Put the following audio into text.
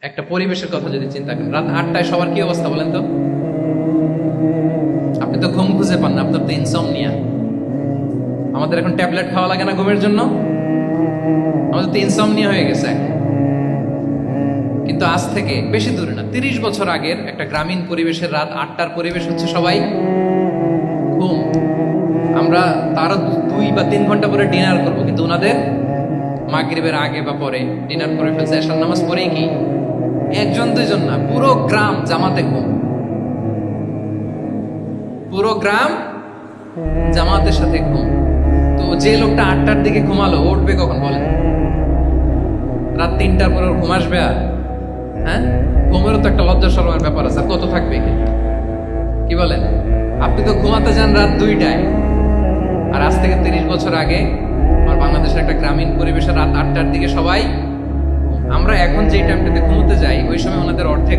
একটা পরিবেশের কথা যদি চিন্তা করেন, রাত 8টায় সবার কি অবস্থা বলেন তো? আপনি তো ঘুম খুঁজে পান না, আপনার তো ইনসমনিয়া। আমাদের এখন ট্যাবলেট খাওয়া লাগে না ঘুমের জন্য? আমাদের তো ইনসমনিয়া হয়ে গেছে। কিন্তু আজ থেকে বেশি দূরে না, 30 বছর আগের একটা গ্রামীণ পরিবেশের রাত 8টার পরিবেশ হচ্ছে সবাই ঘুম। আমরা তারও 2 বা 3 ঘন্টা পরে ডিনার করব, কিন্তু ওনাদের মাগরিবের আগে বা পরে ডিনার করে ফেলছে, এশার নামাজ পড়েই কি 1-2 জন না, পুরো গ্রাম জামাতে ঘুম। পুরো গ্রাম জামাতের সাথে ঘুম। তো যে লোকটা 8টার দিকে ঘুমালো, উঠবে কখন বলেন? রাত 3টার পরে ওর ঘুম আসবে? আর হ্যাঁ, ঘুমেরও তো একটা লজ্জা শরমের ব্যাপার আছে, আর কত থাকবে এখানে? কি বলেন? আপনি তো ঘুমাতে যান রাত 2টায়, আর আজ থেকে 30 বছর আগে আমার বাংলাদেশের একটা গ্রামীণ পরিবেশে রাত 8টার দিকে সবাই। আমরা এখন যে টাইমটাতে ঘুমোতে যাই, ওই সময় ওনাদের অর্ধেক